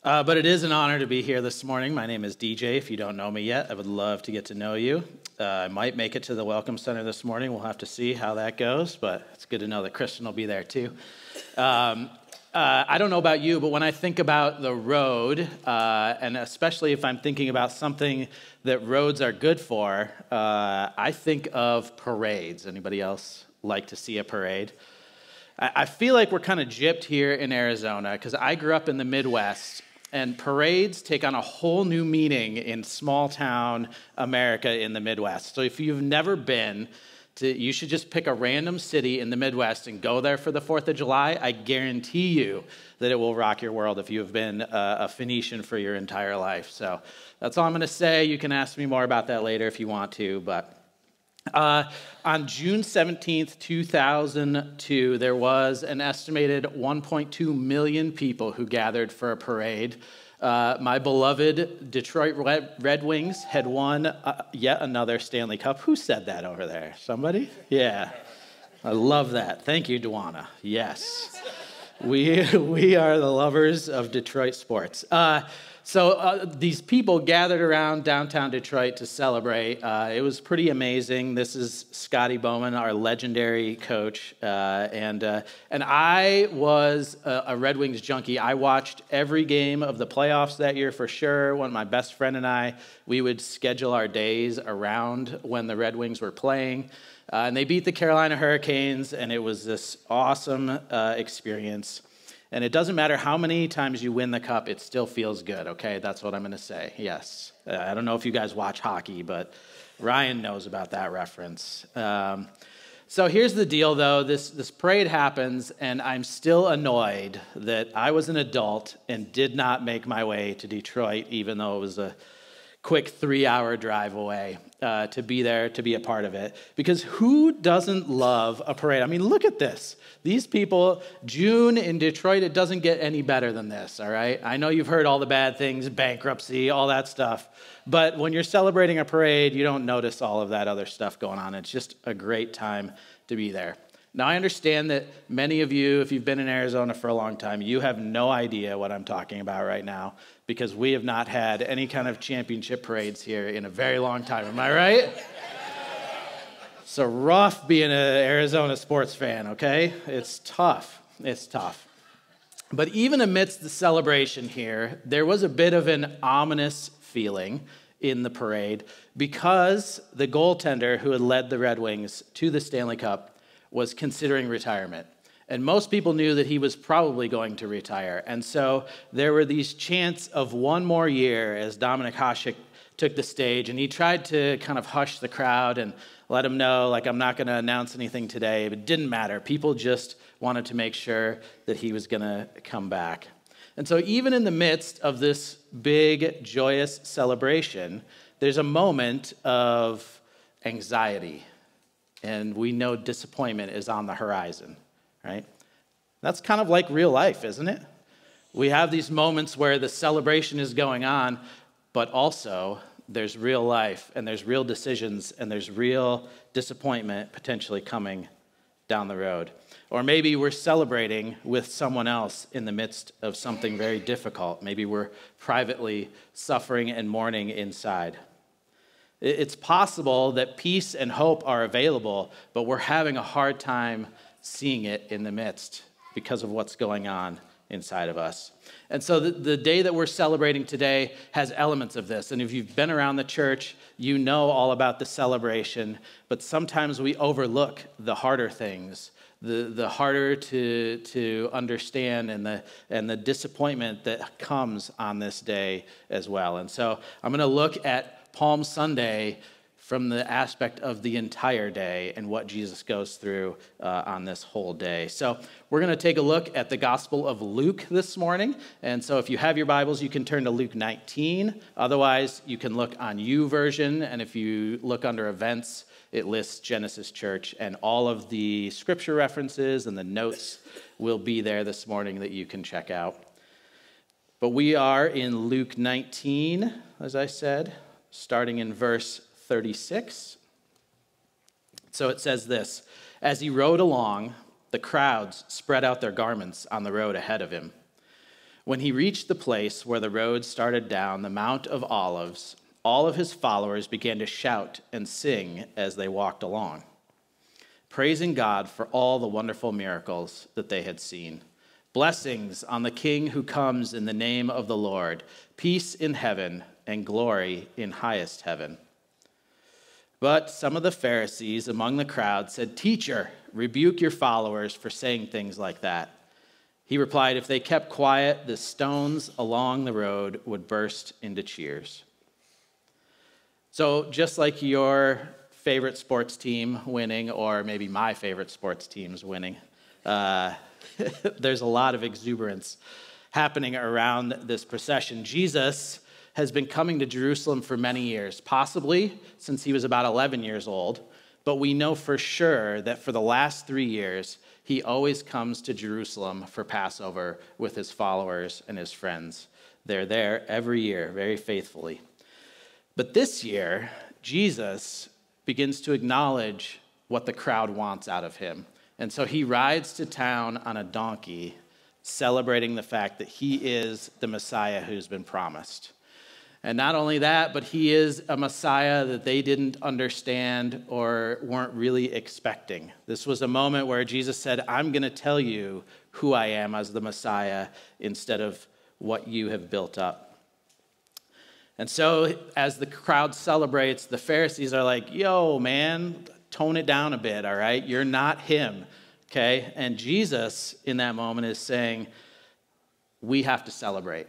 But it is an honor to be here this morning. My name is DJ. If you don't know me yet, I would love to get to know you. I might make it to the Welcome Center this morning. We'll have to see how that goes, but it's good to know that Kristen will be there too. I don't know about you, but when I think about the road, and especially if I'm thinking about something that roads are good for, I think of parades. Anybody else like to see a parade? I feel like we're kind of gypped here in Arizona because I grew up in the Midwest, and parades take on a whole new meaning in small town America in the Midwest. So if you've never been, you should just pick a random city in the Midwest and go there for the 4th of July. I guarantee you that it will rock your world if you have been a Phoenician for your entire life. So that's all I'm going to say. You can ask me more about that later if you want to, but on June 17th, 2002, there was an estimated 1.2 million people who gathered for a parade. My beloved Detroit Red Wings had won yet another Stanley Cup. Who said that over there? Somebody? Yeah. I love that. Thank you, Duana. Yes. We are the lovers of Detroit sports. So these people gathered around downtown Detroit to celebrate. It was pretty amazing. This is Scotty Bowman, our legendary coach, and I was a Red Wings junkie. I watched every game of the playoffs that year for sure. When my best friend and I, we would schedule our days around when the Red Wings were playing. And they beat the Carolina Hurricanes, and it was this awesome experience. And it doesn't matter how many times you win the cup, it still feels good, okay? That's what I'm going to say, yes. I don't know if you guys watch hockey, but Ryan knows about that reference. So here's the deal, though. This parade happens, and I'm still annoyed that I was an adult and did not make my way to Detroit, even though it was a quick 3-hour drive away to be there, to be a part of it. Because who doesn't love a parade? I mean, look at this. These people, June in Detroit, it doesn't get any better than this, all right? I know you've heard all the bad things, bankruptcy, all that stuff. But when you're celebrating a parade, you don't notice all of that other stuff going on. It's just a great time to be there. Now, I understand that many of you, if you've been in Arizona for a long time, you have no idea what I'm talking about right now because we have not had any kind of championship parades here in a very long time. Am I right? So rough being an Arizona sports fan, okay? It's tough. It's tough. But even amidst the celebration here, there was a bit of an ominous feeling in the parade because the goaltender who had led the Red Wings to the Stanley Cup was considering retirement. And most people knew that he was probably going to retire. And so there were these chants of one more year as Dominik Hasek took the stage, and he tried to kind of hush the crowd and let them know, like, I'm not going to announce anything today. But it didn't matter. People just wanted to make sure that he was going to come back. And so even in the midst of this big, joyous celebration, there's a moment of anxiety. And we know disappointment is on the horizon, right? That's kind of like real life, isn't it? We have these moments where the celebration is going on, but also there's real life, and there's real decisions, and there's real disappointment potentially coming down the road. Or maybe we're celebrating with someone else in the midst of something very difficult. Maybe we're privately suffering and mourning inside. It's possible that peace and hope are available, but we're having a hard time seeing it in the midst because of what's going on inside of us. And so the day that we're celebrating today has elements of this. And if you've been around the church, you know all about the celebration, but sometimes we overlook the harder things, the harder to understand and the disappointment that comes on this day as well. And so I'm going to look at Palm Sunday from the aspect of the entire day and what Jesus goes through on this whole day. So we're going to take a look at the Gospel of Luke this morning. And so if you have your Bibles, you can turn to Luke 19. Otherwise, you can look on YouVersion. And if you look under events, it lists Genesis Church. And all of the scripture references and the notes will be there this morning that you can check out. But we are in Luke 19, as I said, starting in verse 36. So it says this: as he rode along, the crowds spread out their garments on the road ahead of him. When he reached the place where the road started down the Mount of Olives, all of his followers began to shout and sing as they walked along, praising God for all the wonderful miracles that they had seen. Blessings on the King who comes in the name of the Lord, peace in heaven and glory in highest heaven. But some of the Pharisees among the crowd said, "Teacher, rebuke your followers for saying things like that." He replied, "If they kept quiet, the stones along the road would burst into cheers." So just like your favorite sports team winning, or maybe my favorite sports team's winning, there's a lot of exuberance happening around this procession. Jesus has been coming to Jerusalem for many years, possibly since he was about 11 years old, but we know for sure that for the last 3 years, he always comes to Jerusalem for Passover with his followers and his friends. They're there every year, very faithfully. But this year, Jesus begins to acknowledge what the crowd wants out of him. And so he rides to town on a donkey, celebrating the fact that he is the Messiah who's been promised. And not only that, but he is a Messiah that they didn't understand or weren't really expecting. This was a moment where Jesus said, "I'm going to tell you who I am as the Messiah instead of what you have built up." And so as the crowd celebrates, the Pharisees are like, "Yo, man, tone it down a bit, all right? You're not him, okay?" And Jesus in that moment is saying, we have to celebrate.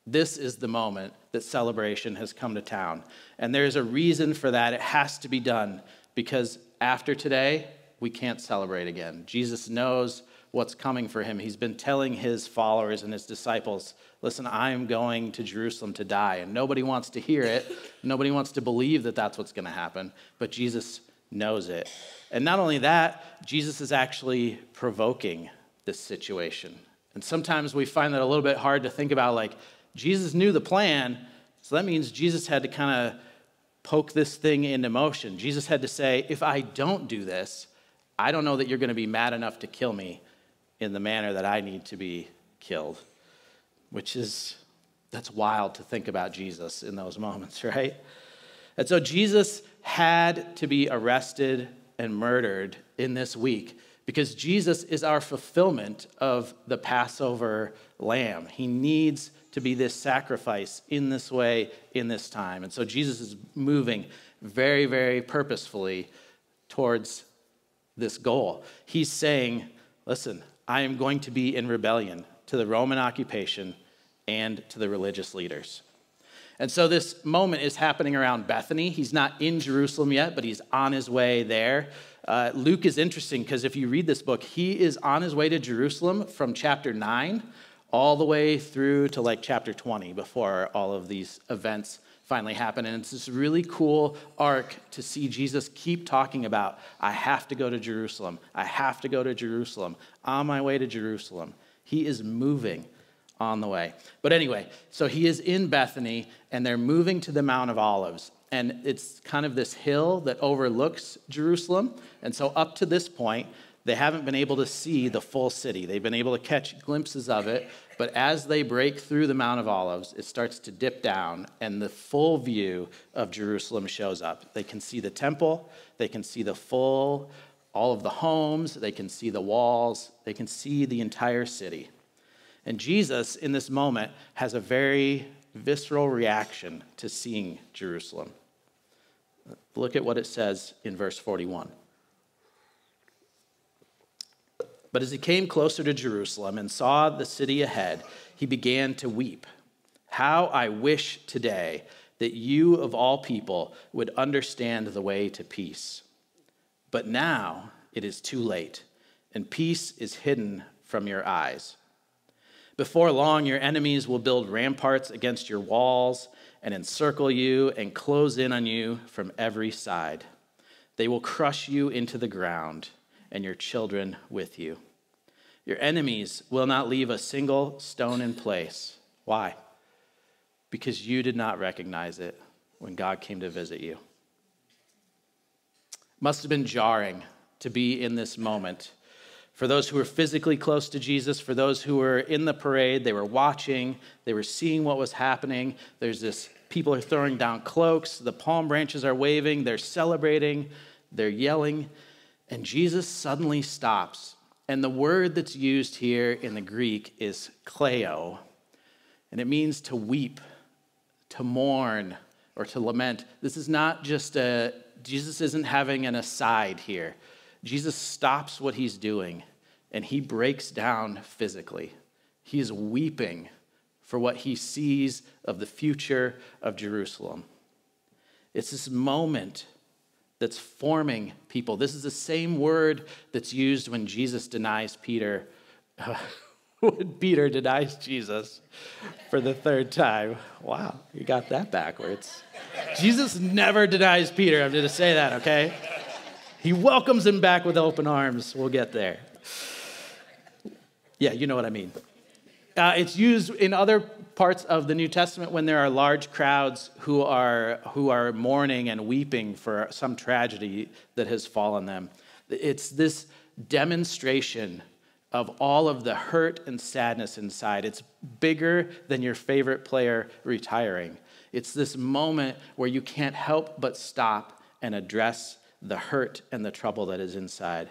This is the moment that celebration has come to town. And there's a reason for that. It has to be done because after today, we can't celebrate again. Jesus knows what's coming for him. He's been telling his followers and his disciples, listen, I am going to Jerusalem to die. And nobody wants to hear it. Nobody wants to believe that that's what's going to happen. But Jesus knows it. And not only that, Jesus is actually provoking this situation. And sometimes we find that a little bit hard to think about, like, Jesus knew the plan, so that means Jesus had to kind of poke this thing into motion. Jesus had to say, if I don't do this, I don't know that you're going to be mad enough to kill me in the manner that I need to be killed, that's wild to think about Jesus in those moments, right? And so Jesus had to be arrested and murdered in this week because Jesus is our fulfillment of the Passover lamb. He needs to be this sacrifice in this way, in this time. And so Jesus is moving very, very purposefully towards this goal. He's saying, listen, I am going to be in rebellion to the Roman occupation and to the religious leaders. And so this moment is happening around Bethany. He's not in Jerusalem yet, but he's on his way there. Luke is interesting because if you read this book, he is on his way to Jerusalem from chapter 9 all the way through to like chapter 20 before all of these events finally happen. And it's this really cool arc to see Jesus keep talking about, I have to go to Jerusalem. I have to go to Jerusalem. On my way to Jerusalem. He is moving on the way. But anyway, so he is in Bethany and they're moving to the Mount of Olives. And it's kind of this hill that overlooks Jerusalem. And so up to this point, they haven't been able to see the full city. They've been able to catch glimpses of it, but as they break through the Mount of Olives, it starts to dip down, and the full view of Jerusalem shows up. They can see the temple, they can see all of the homes, they can see the walls, they can see the entire city. And Jesus, in this moment, has a very visceral reaction to seeing Jerusalem. Look at what it says in verse 41. But as he came closer to Jerusalem and saw the city ahead, he began to weep. How I wish today that you of all people would understand the way to peace. But now it is too late, and peace is hidden from your eyes. Before long, your enemies will build ramparts against your walls and encircle you and close in on you from every side. They will crush you into the ground, and your children with you. Your enemies will not leave a single stone in place. Why? Because you did not recognize it when God came to visit you. Must have been jarring to be in this moment For those who were physically close to Jesus, for those who were in the parade, they were watching, they were seeing what was happening. There's this, people are throwing down cloaks, the palm branches are waving, they're celebrating, they're yelling, and Jesus suddenly stops. And the word that's used here in the Greek is kleo, and it means to weep, to mourn, or to lament. This is not just Jesus isn't having an aside here. Jesus stops what he's doing, and he breaks down physically. He is weeping for what he sees of the future of Jerusalem. It's this moment that's forming people. This is the same word that's used when Jesus denies Peter, when Peter denies Jesus for the third time. Wow, you got that backwards. Jesus never denies Peter. I'm going to say that, okay? He welcomes him back with open arms. We'll get there. Yeah, you know what I mean. It's used in other parts of the New Testament when there are large crowds who are mourning and weeping for some tragedy that has fallen them. It's this demonstration of all of the hurt and sadness inside. It's bigger than your favorite player retiring. It's this moment where you can't help but stop and address the hurt and the trouble that is inside.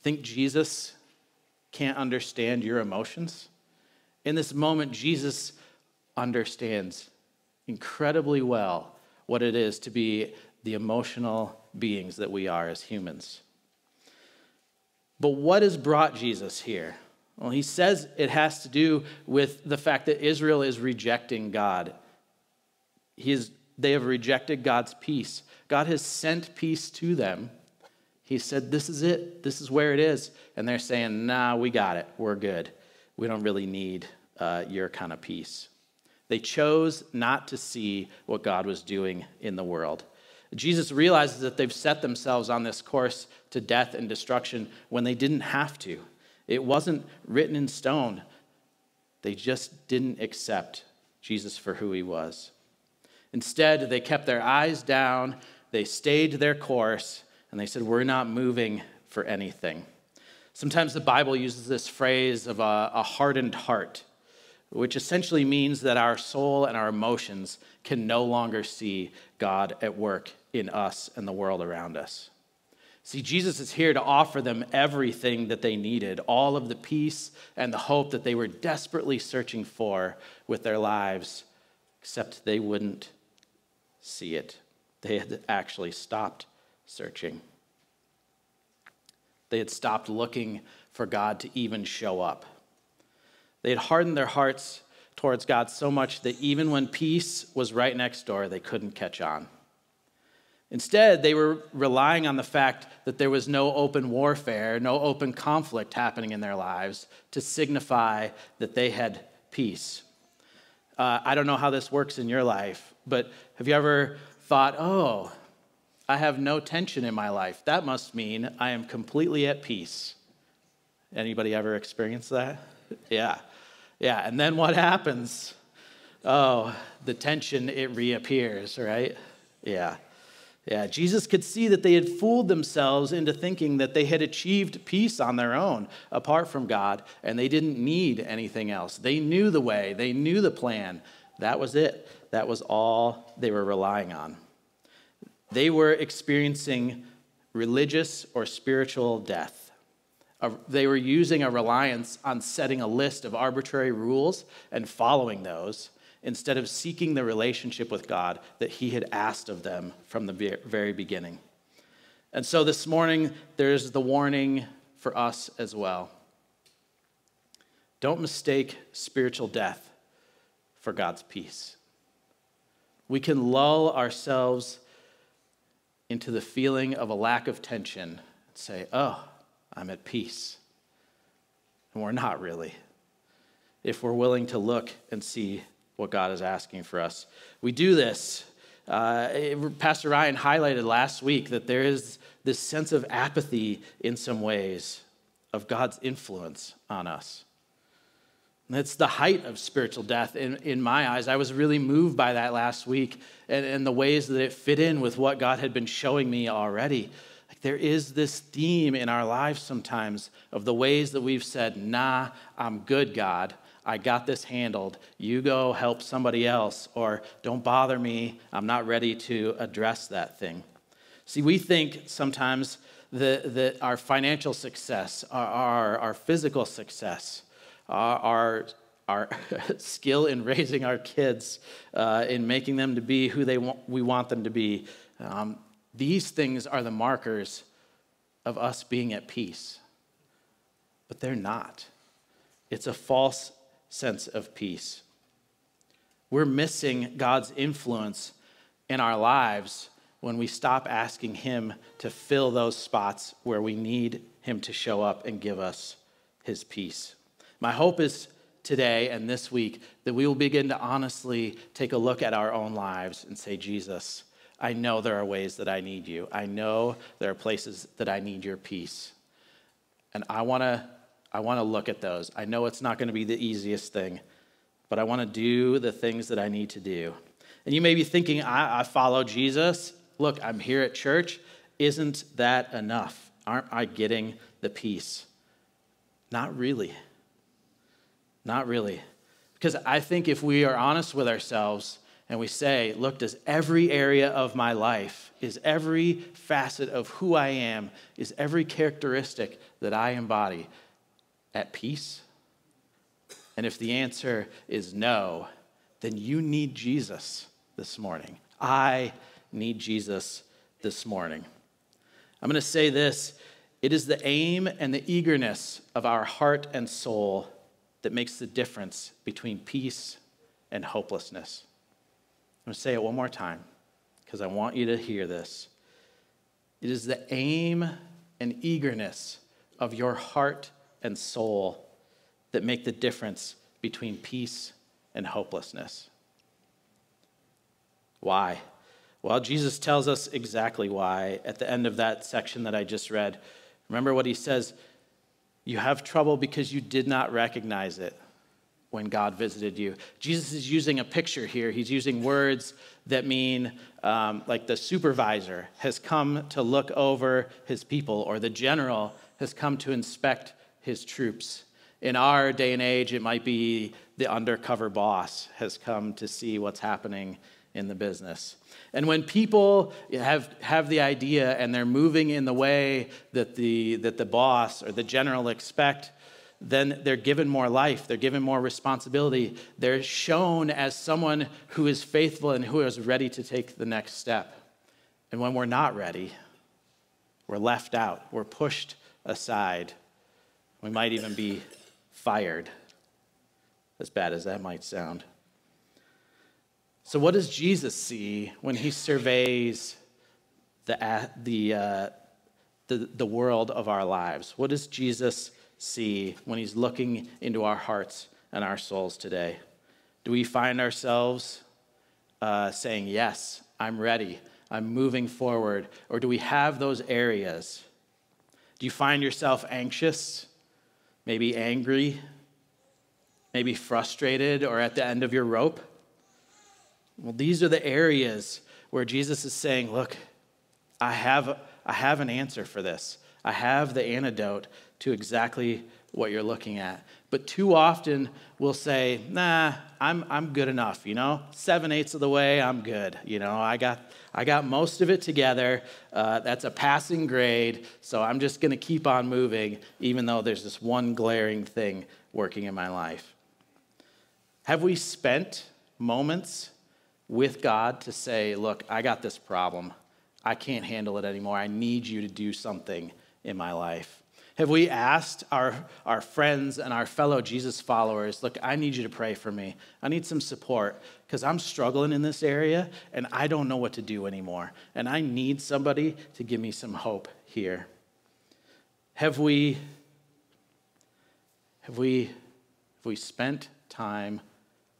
Think Jesus can't understand your emotions? In this moment, Jesus understands incredibly well what it is to be the emotional beings that we are as humans. But what has brought Jesus here? Well, he says it has to do with the fact that Israel is rejecting God. They have rejected God's peace. God has sent peace to them. He said, this is it. This is where it is. And they're saying, nah, we got it. We're good. We don't really need your kind of peace. They chose not to see what God was doing in the world. Jesus realizes that they've set themselves on this course to death and destruction when they didn't have to. It wasn't written in stone. They just didn't accept Jesus for who he was. Instead, they kept their eyes down, they stayed their course, and they said, we're not moving for anything. Sometimes the Bible uses this phrase of a hardened heart, which essentially means that our soul and our emotions can no longer see God at work in us and the world around us. See, Jesus is here to offer them everything that they needed, all of the peace and the hope that they were desperately searching for with their lives, except they wouldn't see it. They had actually stopped searching. They had stopped looking for God to even show up. They had hardened their hearts towards God so much that even when peace was right next door, they couldn't catch on. Instead, they were relying on the fact that there was no open warfare, no open conflict happening in their lives to signify that they had peace. I don't know how this works in your life, but have you ever thought, oh, I have no tension in my life. That must mean I am completely at peace. Anybody ever experienced that? Yeah. And then what happens? Oh, the tension, it reappears, right? Yeah. Jesus could see that they had fooled themselves into thinking that they had achieved peace on their own, apart from God, and they didn't need anything else. They knew the way. They knew the plan. That was it. That was all they were relying on. They were experiencing religious or spiritual death. They were using a reliance on setting a list of arbitrary rules and following those instead of seeking the relationship with God that he had asked of them from the very beginning. And so this morning, there's the warning for us as well. Don't mistake spiritual death for God's peace. We can lull ourselves into the feeling of a lack of tension and say, oh, I'm at peace. And we're not really, if we're willing to look and see what God is asking for us. We do this. Pastor Ryan highlighted last week that there is this sense of apathy in some ways of God's influence on us. And it's the height of spiritual death in my eyes. I was really moved by that last week and the ways that it fit in with what God had been showing me already. Like there is this theme in our lives sometimes of the ways that we've said, nah, I'm good, God. I got this handled. You go help somebody else, or don't bother me. I'm not ready to address that thing. See, we think sometimes that our financial success, our physical success, our skill in raising our kids, in making them to be who we want them to be, these things are the markers of us being at peace. But they're not. It's a false sense of peace. We're missing God's influence in our lives when we stop asking him to fill those spots where we need him to show up and give us his peace. My hope is today and this week that we will begin to honestly take a look at our own lives and say, Jesus, I know there are ways that I need you. I know there are places that I need your peace. And I want to look at those. I know it's not going to be the easiest thing, but I want to do the things that I need to do. And you may be thinking, I follow Jesus. Look, I'm here at church. Isn't that enough? Aren't I getting the peace? Not really. Not really. Because I think if we are honest with ourselves and we say, look, does every area of my life, is every facet of who I am, is every characteristic that I embody at peace? And if the answer is no, then you need Jesus this morning. I need Jesus this morning. I'm going to say this. It is the aim and the eagerness of our heart and soul that makes the difference between peace and hopelessness. I'm going to say it one more time because I want you to hear this. It is the aim and eagerness of your heart and soul that make the difference between peace and hopelessness. Why? Well, Jesus tells us exactly why at the end of that section that I just read. Remember what he says? You have trouble because you did not recognize it when God visited you. Jesus is using a picture here. He's using words that mean like the supervisor has come to look over his people, or the general has come to inspect his troops. In our day and age, it might be the undercover boss has come to see what's happening in the business. And when people have the idea and they're moving in the way that the boss or the general expect, then they're given more life, they're given more responsibility. They're shown as someone who is faithful and who is ready to take the next step. And when we're not ready, we're left out, we're pushed aside. We might even be fired, as bad as that might sound. So what does Jesus see when he surveys the world of our lives? What does Jesus see when he's looking into our hearts and our souls today? Do we find ourselves saying, yes, I'm ready, I'm moving forward? Or do we have those areas? Do you find yourself anxious, maybe angry, maybe frustrated, or at the end of your rope? Well, these are the areas where Jesus is saying, look, I have an answer for this. I have the antidote to exactly what you're looking at. But too often we'll say, nah, I'm good enough, 7/8 of the way, I'm good. I got most of it together. That's a passing grade, so I'm just going to keep on moving, even though there's this one glaring thing working in my life. Have we spent moments with God to say, look, I got this problem. I can't handle it anymore. I need you to do something in my life. Have we asked our friends and our fellow Jesus followers, look, I need you to pray for me. I need some support because I'm struggling in this area and I don't know what to do anymore. And I need somebody to give me some hope here. Have we spent time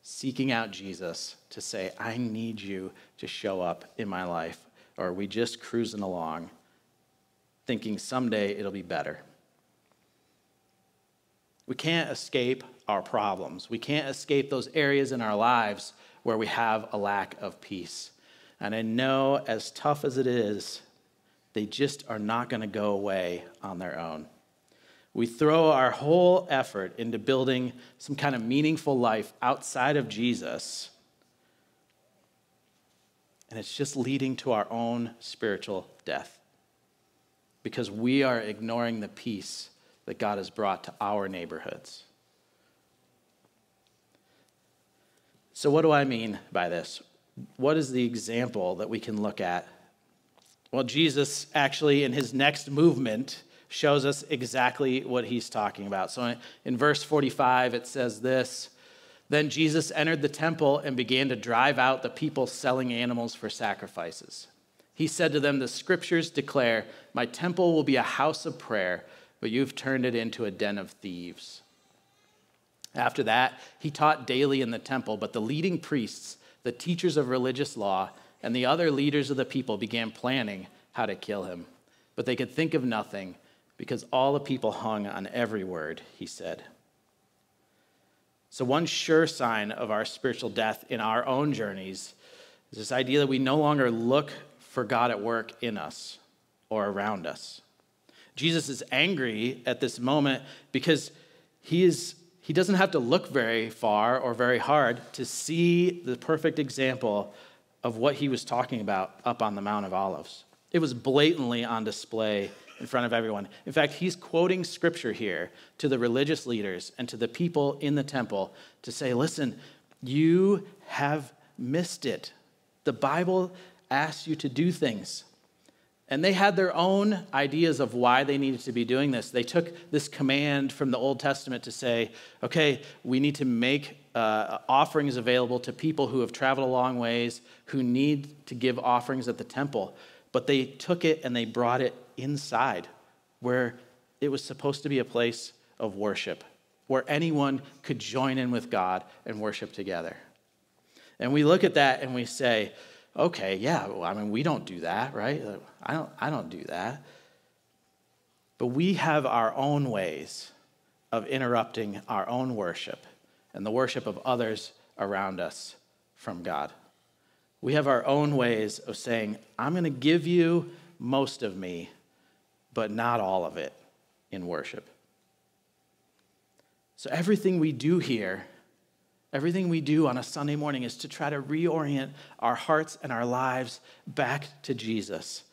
seeking out Jesus to say, I need you to show up in my life? Or are we just cruising along thinking someday it'll be better? We can't escape our problems. We can't escape those areas in our lives where we have a lack of peace. And I know, as tough as it is, They just are not going to go away on their own. We throw our whole effort into building some kind of meaningful life outside of Jesus, and it's just leading to our own spiritual death because we are ignoring the peace that God has brought to our neighborhoods. So what do I mean by this? What is the example that we can look at? Well, Jesus actually in his next movement shows us exactly what he's talking about. So in verse 45, it says this: "Then Jesus entered the temple and began to drive out the people selling animals for sacrifices. He said to them, 'The scriptures declare, my temple will be a house of prayer, but you've turned it into a den of thieves.' After that, he taught daily in the temple, but the leading priests, the teachers of religious law, and the other leaders of the people began planning how to kill him. But they could think of nothing because all the people hung on every word he said." So one sure sign of our spiritual death in our own journeys is this idea that we no longer look for God at work in us or around us. Jesus is angry at this moment because he doesn't have to look very far or very hard to see the perfect example of what he was talking about up on the Mount of Olives. It was blatantly on display in front of everyone. In fact, he's quoting scripture here to the religious leaders and to the people in the temple to say, listen, you have missed it. The Bible asks you to do things. And they had their own ideas of why they needed to be doing this. They took this command from the Old Testament to say, okay, we need to make offerings available to people who have traveled a long ways, who need to give offerings at the temple. But they took it and they brought it inside, where it was supposed to be a place of worship, where anyone could join in with God and worship together. And we look at that and we say, okay, yeah, well, I mean, we don't do that, right? I don't do that. But we have our own ways of interrupting our own worship and the worship of others around us from God. We have our own ways of saying, I'm going to give you most of me, but not all of it in worship. So everything we do here, everything we do on a Sunday morning is to try to reorient our hearts and our lives back to Jesus.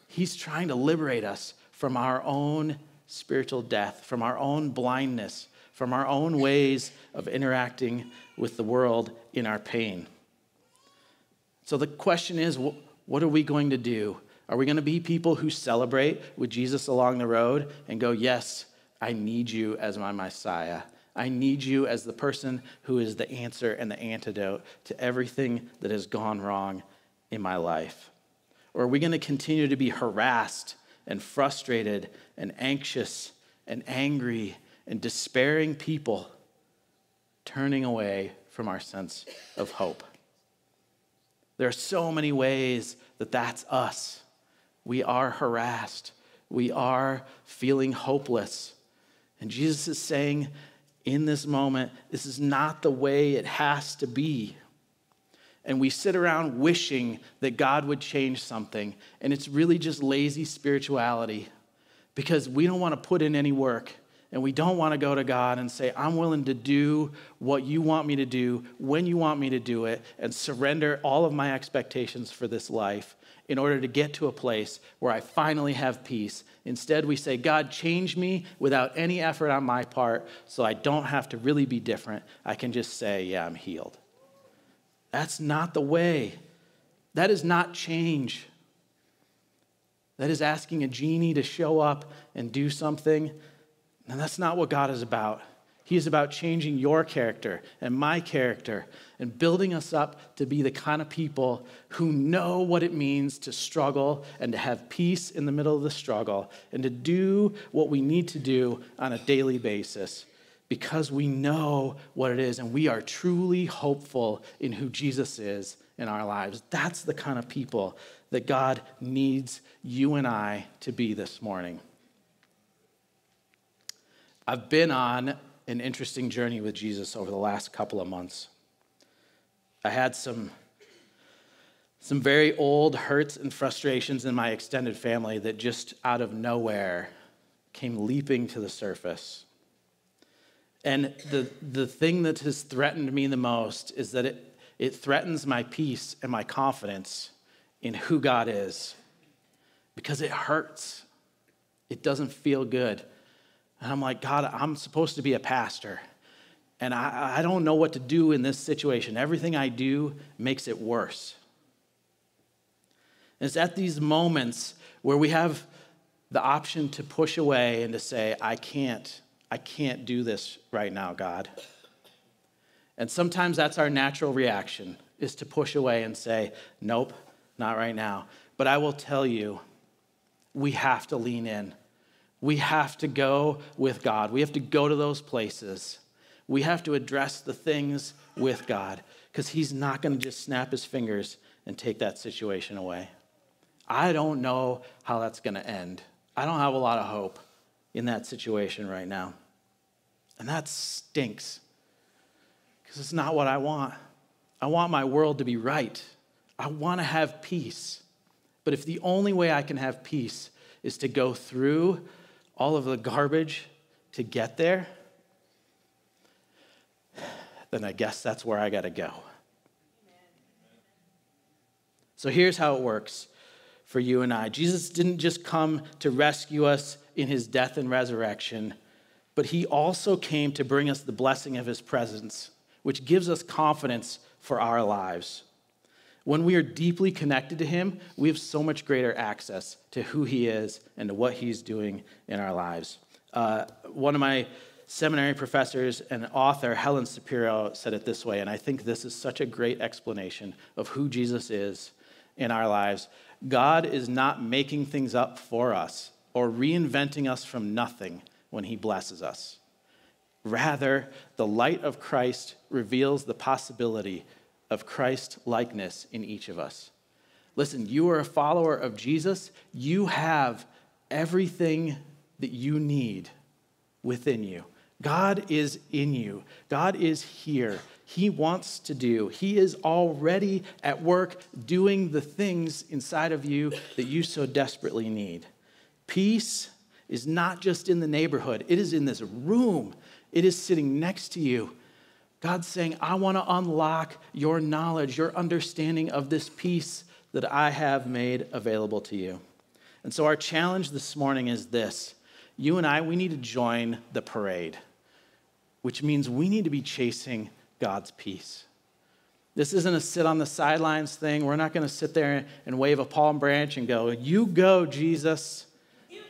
He's trying to liberate us from our own spiritual death, from our own blindness, from our own ways of interacting with the world in our pain. So the question is, what are we going to do? Are we going to be people who celebrate with Jesus along the road and go, yes, I need you as my Messiah. I need you as the person who is the answer and the antidote to everything that has gone wrong in my life? Or are we going to continue to be harassed and frustrated and anxious and angry and despairing people, turning away from our sense of hope? There are so many ways that that's us. We are harassed. We are feeling hopeless. And Jesus is saying, in this moment, this is not the way it has to be. And we sit around wishing that God would change something. And it's really just lazy spirituality because we don't want to put in any work. And we don't want to go to God and say, I'm willing to do what you want me to do, when you want me to do it, and surrender all of my expectations for this life in order to get to a place where I finally have peace. Instead, we say, God, change me without any effort on my part so I don't have to really be different. I can just say, yeah, I'm healed. That's not the way. That is not change. That is asking a genie to show up and do something. And that's not what God is about. He is about changing your character and my character and building us up to be the kind of people who know what it means to struggle and to have peace in the middle of the struggle and to do what we need to do on a daily basis because we know what it is and we are truly hopeful in who Jesus is in our lives. That's the kind of people that God needs you and I to be this morning. I've been on an interesting journey with Jesus over the last couple of months. I had some some very old hurts and frustrations in my extended family that just out of nowhere came leaping to the surface. And the thing that has threatened me the most is that it threatens my peace and my confidence in who God is, because it hurts. It doesn't feel good. And I'm like, God, I'm supposed to be a pastor, and I don't know what to do in this situation. Everything I do makes it worse. And it's at these moments where we have the option to push away and to say, I can't do this right now, God. And sometimes that's our natural reaction, is to push away and say, nope, not right now. But I will tell you, we have to lean in. We have to go with God. We have to go to those places. We have to address the things with God, because he's not going to just snap his fingers and take that situation away. I don't know how that's going to end. I don't have a lot of hope in that situation right now. And that stinks, because it's not what I want. I want my world to be right. I want to have peace. But if the only way I can have peace is to go through all of the garbage to get there, then I guess that's where I got to go. So here's how it works for you and I. Jesus didn't just come to rescue us in his death and resurrection, but he also came to bring us the blessing of his presence, which gives us confidence for our lives. When we are deeply connected to him, we have so much greater access to who he is and to what he's doing in our lives. One of my seminary professors and author, Helen Shapiro, said it this way, and I think this is such a great explanation of who Jesus is in our lives. God is not making things up for us or reinventing us from nothing when he blesses us. Rather, the light of Christ reveals the possibility of Christ-likeness in each of us. Listen, you are a follower of Jesus. You have everything that you need within you. God is in you. God is here. He wants to do. He is already at work doing the things inside of you that you so desperately need. Peace is not just in the neighborhood. It is in this room. It is sitting next to you. God's saying, I want to unlock your knowledge, your understanding of this peace that I have made available to you. And so our challenge this morning is this. You and I, we need to join the parade, which means we need to be chasing God's peace. This isn't a sit on the sidelines thing. We're not going to sit there and wave a palm branch and go, you go, Jesus. You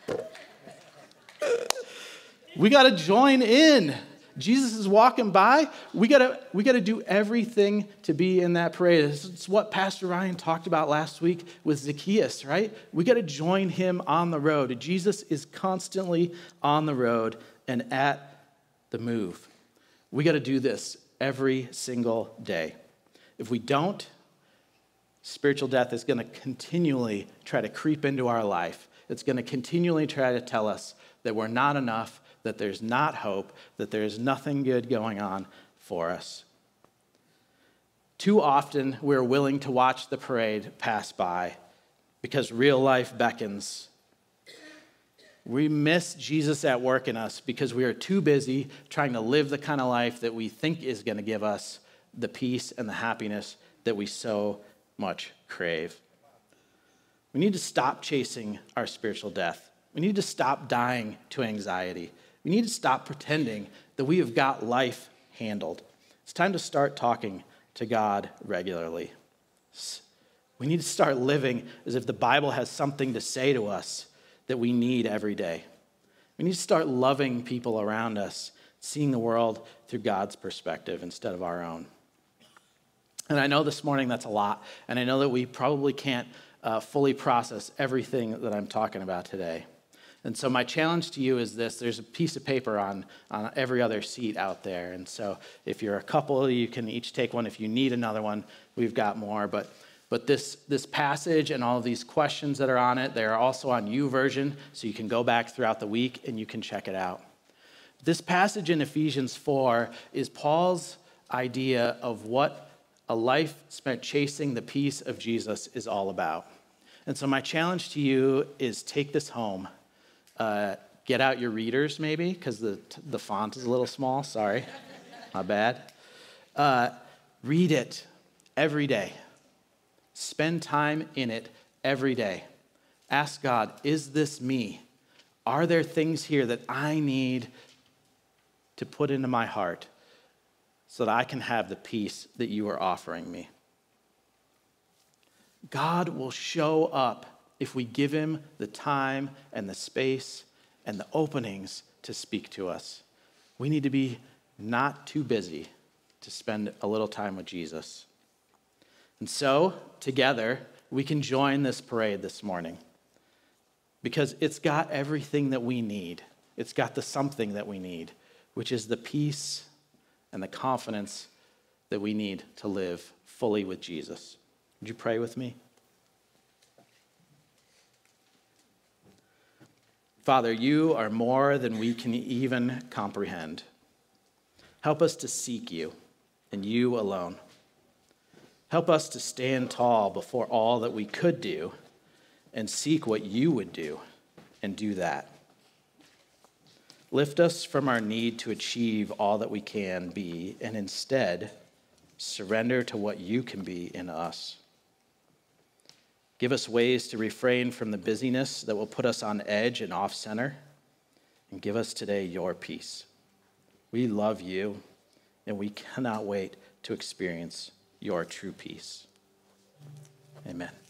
go. We got to join in. Jesus is walking by. We got to do everything to be in that parade. It's what Pastor Ryan talked about last week with Zacchaeus, right? We got to join him on the road. Jesus is constantly on the road and at the move. We got to do this every single day. If we don't, spiritual death is going to continually try to creep into our life. It's going to continually try to tell us that we're not enough, that there's not hope, that there's nothing good going on for us. Too often, we're willing to watch the parade pass by because real life beckons. We miss Jesus at work in us because we are too busy trying to live the kind of life that we think is going to give us the peace and the happiness that we so much crave. We need to stop chasing our spiritual death. We need to stop dying to anxiety. We need to stop pretending that we have got life handled. It's time to start talking to God regularly. We need to start living as if the Bible has something to say to us that we need every day. We need to start loving people around us, seeing the world through God's perspective instead of our own. And I know this morning that's a lot, and I know that we probably can't fully process everything that I'm talking about today. And so my challenge to you is this. There's a piece of paper on every other seat out there. And so if you're a couple, you can each take one. If you need another one, we've got more. But this passage and all of these questions that are on it, they are also on YouVersion, so you can go back throughout the week and you can check it out. This passage in Ephesians 4 is Paul's idea of what a life spent chasing the peace of Jesus is all about. And so my challenge to you is take this home. Get out your readers maybe, because the font is a little small. Sorry, my bad. Read it every day. Spend time in it every day. Ask God, is this me? Are there things here that I need to put into my heart so that I can have the peace that you are offering me? God will show up if we give him the time and the space and the openings to speak to us. We need to be not too busy to spend a little time with Jesus. And so, together, we can join this parade this morning because it's got everything that we need. It's got the something that we need, which is the peace and the confidence that we need to live fully with Jesus. Would you pray with me? Father, you are more than we can even comprehend. Help us to seek you and you alone. Help us to stand tall before all that we could do and seek what you would do and do that. Lift us from our need to achieve all that we can be and instead surrender to what you can be in us. Give us ways to refrain from the busyness that will put us on edge and off center, and give us today your peace. We love you, and we cannot wait to experience your true peace. Amen.